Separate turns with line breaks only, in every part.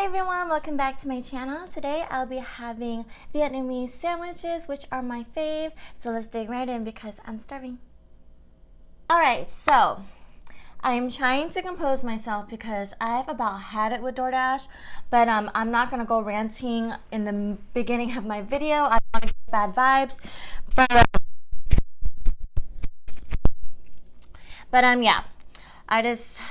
Hi everyone, welcome back to my channel. Today I'll be having Vietnamese sandwiches, which are my fave. So let's dig right in because I'm starving. Alright, so I'm trying to compose myself because I've about had it with DoorDash, but I'm not going to go ranting in the beginning of my video. I don't want to get bad vibes. But yeah, I just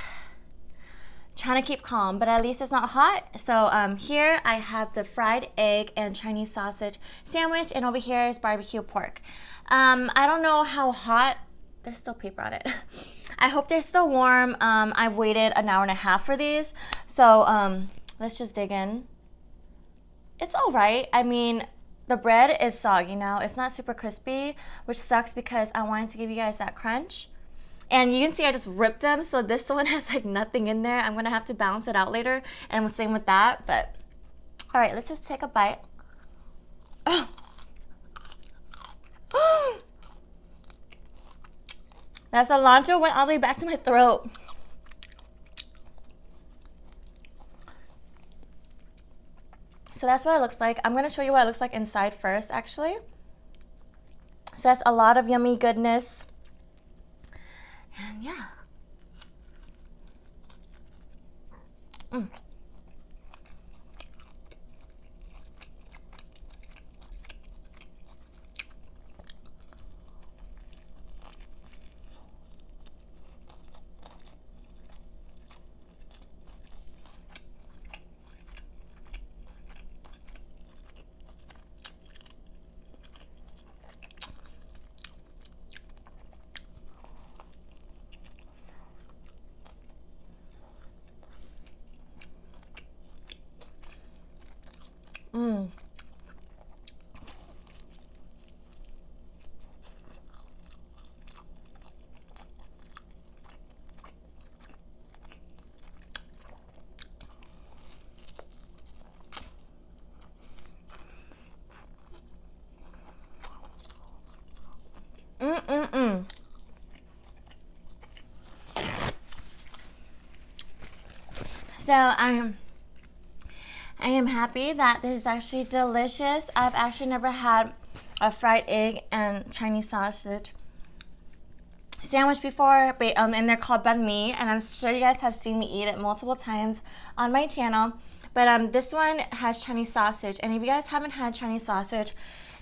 trying to keep calm, but at least it's not hot. So here I have the fried egg and Chinese sausage sandwich, and over here is barbecue pork. I don't know how hot. There's still paper on it. I hope they're still warm. I've waited an hour and a half for these, so let's just dig in. It's all right. I mean, the bread is soggy now. It's not super crispy, which sucks because I wanted to give you guys that crunch. And you can see I just ripped them, so this one has like nothing in there. I'm gonna have to balance it out later, and same with that. But all right, let's just take a bite. Oh. That cilantro went all the way back to my throat. So that's what it looks like. I'm gonna show you what it looks like inside first, actually. So that's a lot of yummy goodness. And yeah. So I am happy that this is actually delicious. I've actually never had a fried egg and Chinese sausage sandwich before, but, and they're called Banh Mi, and I'm sure you guys have seen me eat it multiple times on my channel. But this one has Chinese sausage, and if you guys haven't had Chinese sausage,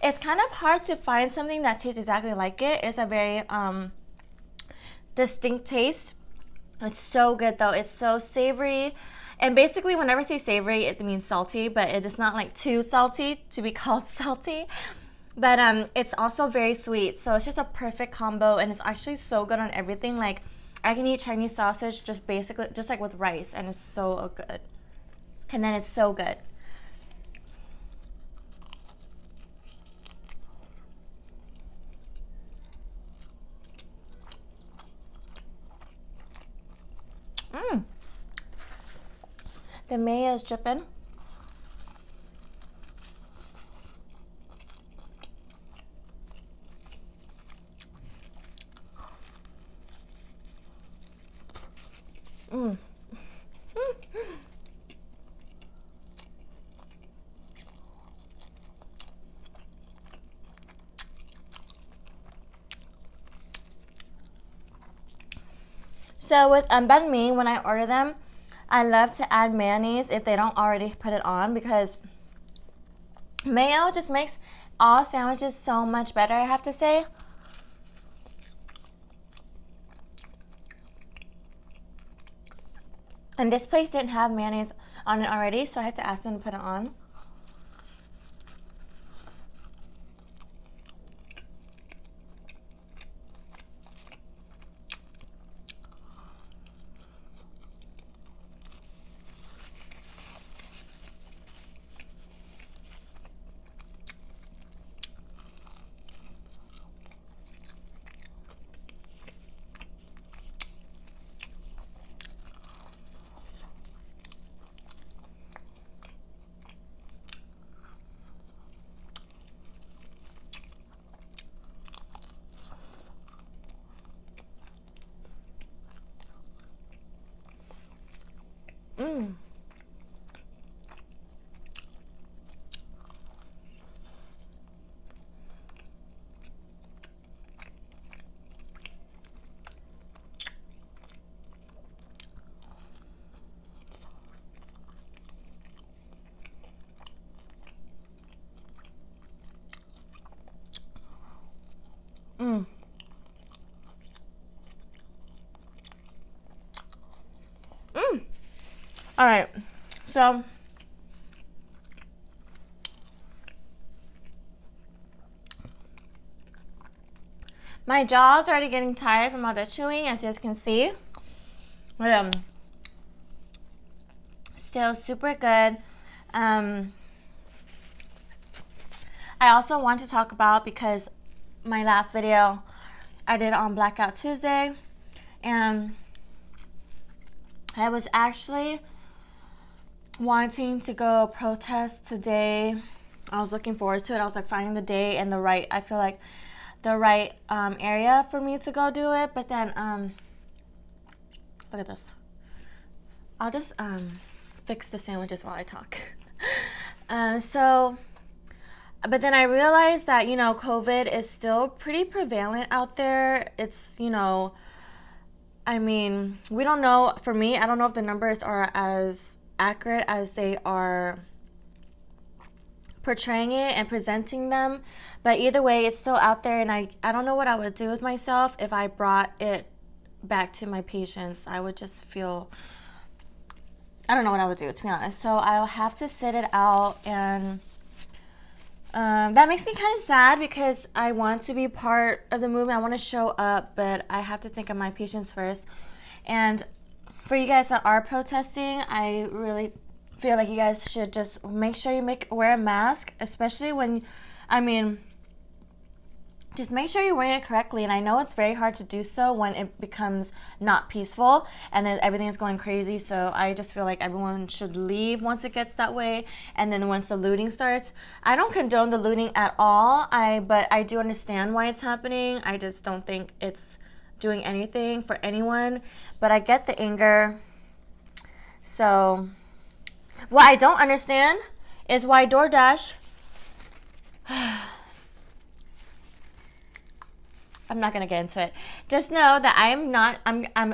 it's kind of hard to find something that tastes exactly like it. It's a very distinct taste. It's so good though. It's so savory. And basically, whenever I say savory, it means salty, but it is not like too salty to be called salty. But it's also very sweet. So it's just a perfect combo, and it's actually so good on everything. Like, I can eat Chinese sausage just basically, just like with rice, and it's so good. And then it's so good. The mayo is dripping. So with banh mi, when I order them, I love to add mayonnaise if they don't already put it on, because mayo just makes all sandwiches so much better, I have to say. And this place didn't have mayonnaise on it already, so I had to ask them to put it on. All right, so my jaw's already getting tired from all the chewing, as you guys can see. But still super good. I also want to talk about, because my last video I did on Blackout Tuesday, and I was actually wanting to go protest today. I was looking forward to it. I was like finding the day and the right, I feel like the right area for me to go do it. But then look at this. I'll just fix the sandwiches while I talk. But then I realized that, you know, COVID is still pretty prevalent out there. It's, you know, I mean, we don't know. For me, I don't know if the numbers are as accurate as they are portraying it and presenting them. But either way, it's still out there. And I don't know what I would do with myself if I brought it back to my patients. I would just feel, I don't know what I would do, to be honest. So I'll have to sit it out, and that makes me kind of sad because I want to be part of the movement. I want to show up, but I have to think of my patients first. And for you guys that are protesting, I really feel like you guys should just make sure you wear a mask, especially when, I mean, just make sure you're wearing it correctly. And I know it's very hard to do so when it becomes not peaceful and then everything is going crazy. So I just feel like everyone should leave once it gets that way. And then once the looting starts, I don't condone the looting at all. But I do understand why it's happening. I just don't think it's doing anything for anyone. But I get the anger. So what I don't understand is why DoorDash I'm not gonna get into it. Just know that I'm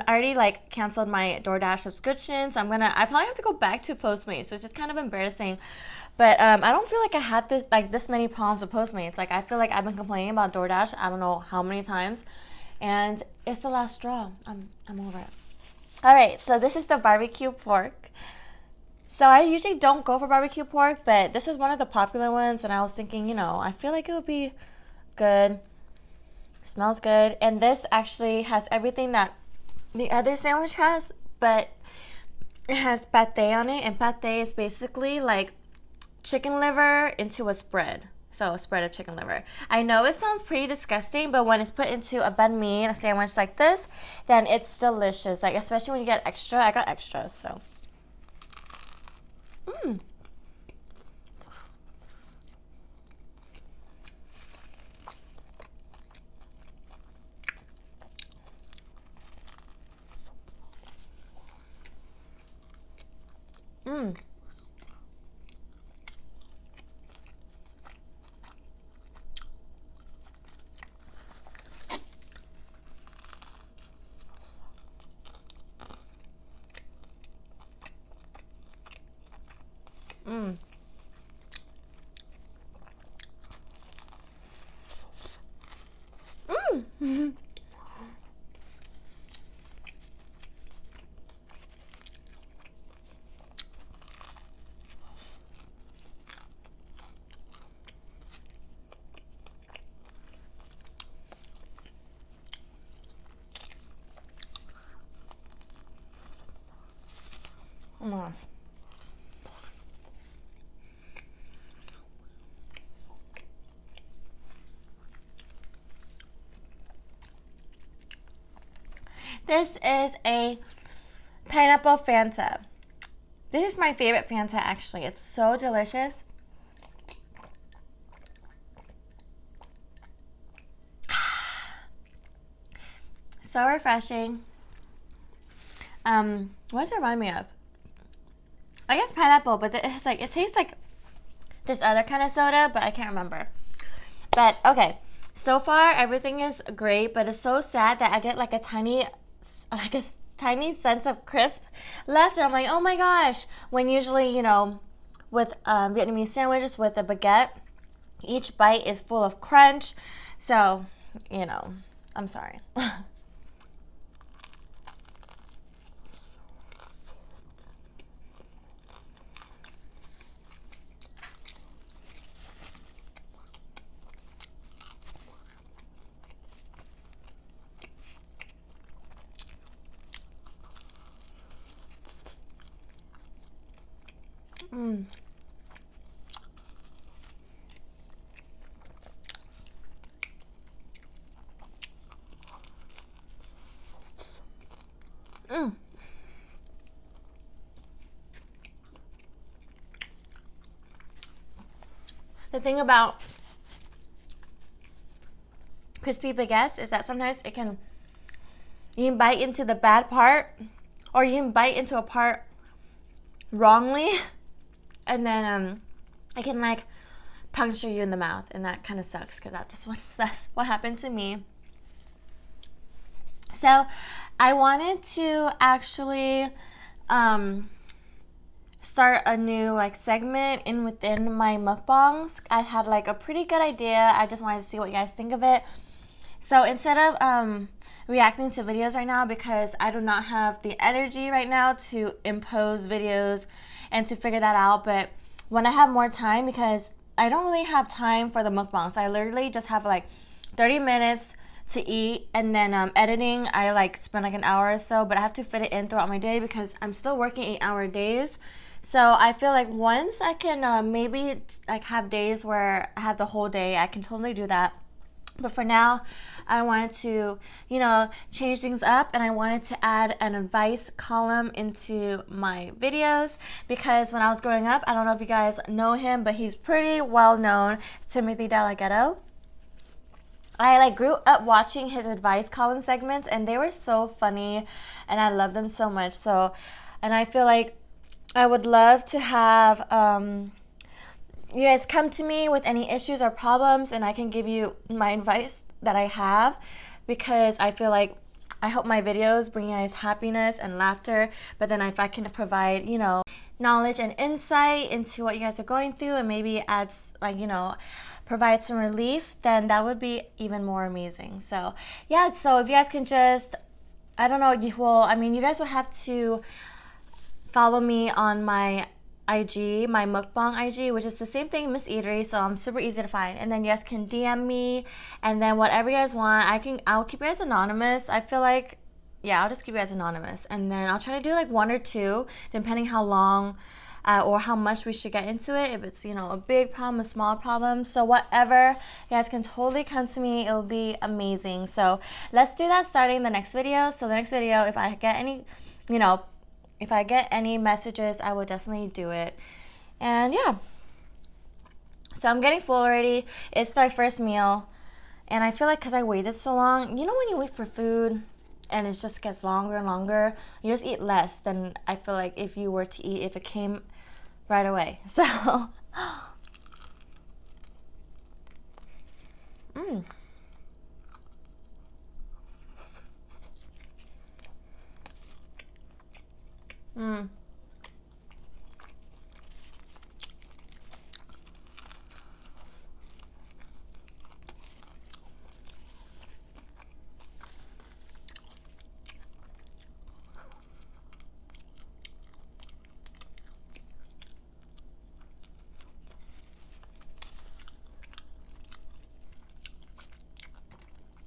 already like canceled my DoorDash subscriptions. I probably have to go back to Postmates, which is kind of embarrassing. But I don't feel like I had this many problems with Postmates. Like, I feel like I've been complaining about DoorDash I don't know how many times, and it's the last straw. I'm over it. All right, so this is the barbecue pork. So I usually don't go for barbecue pork, but this is one of the popular ones, and I was thinking, you know, I feel like it would be good. Smells good. And this actually has everything that the other sandwich has, but it has pate on it, and pate is basically like chicken liver into a spread. So a spread of chicken liver. I know it sounds pretty disgusting, but when it's put into a banh mi, a sandwich like this, then it's delicious. Like, especially when you get extra. I got extra, so. Oh my gosh. This is a pineapple Fanta. This is my favorite Fanta, actually. It's so delicious. So refreshing. What does it remind me of? I guess pineapple, but it's like, it tastes like this other kind of soda, but I can't remember. But okay, so far everything is great, but it's so sad that I get like a tiny sense of crisp left, and I'm like, oh my gosh. When usually, you know, with Vietnamese sandwiches with a baguette, each bite is full of crunch. So, you know, I'm sorry. Mm. Mm. The thing about crispy baguettes is that sometimes you can bite into the bad part, or you can bite into a part wrongly, and then it can like puncture you in the mouth, and that kind of sucks because that's what happened to me. So I wanted to actually start a new like segment within my mukbangs. I had like a pretty good idea. I just wanted to see what you guys think of it. So instead of reacting to videos right now, because I do not have the energy right now to impose videos and to figure that out, but when I have more time, because I don't really have time for the mukbangs. I literally just have like 30 minutes to eat, and then editing, I like spend like an hour or so, but I have to fit it in throughout my day because I'm still working 8-hour days. So I feel like once I can maybe like have days where I have the whole day, I can totally do that. But for now, I wanted to, change things up, and I wanted to add an advice column into my videos, because when I was growing up, I don't know if you guys know him, but he's pretty well known, Timothy Delgado. I like grew up watching his advice column segments, and they were so funny, and I love them so much. So, and I feel like I would love to have you guys come to me with any issues or problems, and I can give you my advice that I have, because I feel like I hope my videos bring you guys happiness and laughter, but then if I can provide, knowledge and insight into what you guys are going through, and maybe adds like, provide some relief, then that would be even more amazing. So yeah, so if you guys can just, I don't know, you guys will have to follow me on my IG, my mukbang IG, which is the same thing, misseatery, so I'm super easy to find. And then you guys can DM me, and then whatever you guys want, I'll keep you guys anonymous. I feel like, yeah, I'll just keep you guys anonymous, and then I'll try to do like 1 or 2, depending how long or how much we should get into it. If it's a big problem, a small problem, so whatever, you guys can totally come to me. It'll be amazing. So let's do that starting the next video. So the next video, if I get any, if I get any messages, I will definitely do it. And yeah, so I'm getting full already. It's my first meal, and I feel like because I waited so long, when you wait for food and it just gets longer and longer, you just eat less than I feel like if you were to eat if it came right away. So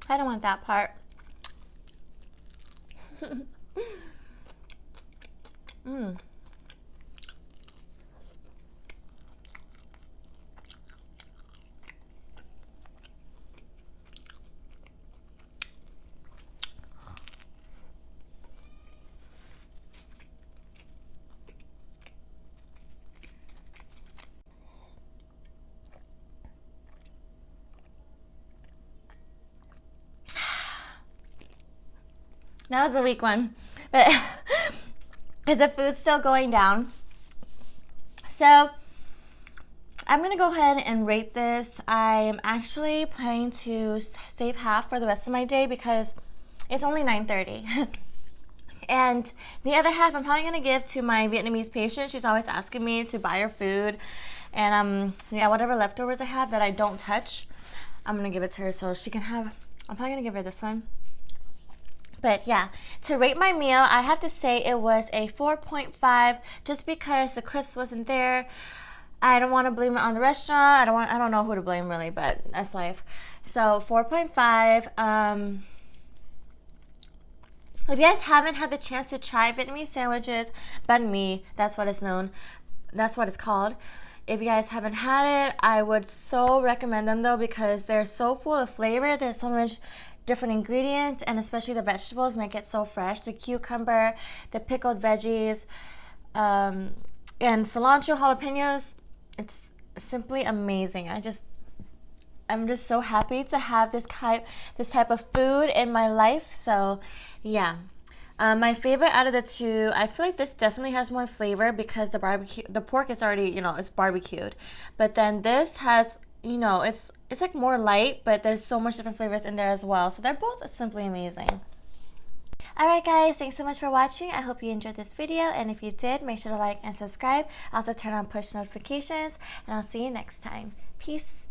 I don't want that part. That was a weak one, but because the food's still going down. So I'm going to go ahead and rate this. I am actually planning to save half for the rest of my day because it's only 9:30. And the other half I'm probably going to give to my Vietnamese patient. She's always asking me to buy her food. And whatever leftovers I have that I don't touch, I'm going to give it to her so she can have. I'm probably going to give her this one. But yeah, to rate my meal, I have to say it was a 4.5 just because the crust wasn't there. I don't want to blame it on the restaurant. I don't know who to blame really, but that's life. So 4.5. If you guys haven't had the chance to try Vietnamese sandwiches, banh mi, that's what it's known. That's what it's called. If you guys haven't had it, I would so recommend them though, because they're so full of flavor. There's so much different ingredients, and especially the vegetables make it so fresh. The cucumber, the pickled veggies, and cilantro, jalapenos. It's simply amazing. I'm just so happy to have this type of food in my life. So yeah. My favorite out of the two, I feel like this definitely has more flavor because the pork is already, it's barbecued. But then this has, it's like more light, but there's so much different flavors in there as well. So they're both simply amazing. Alright guys, thanks so much for watching. I hope you enjoyed this video, and if you did, make sure to like and subscribe. Also turn on push notifications, and I'll see you next time. Peace.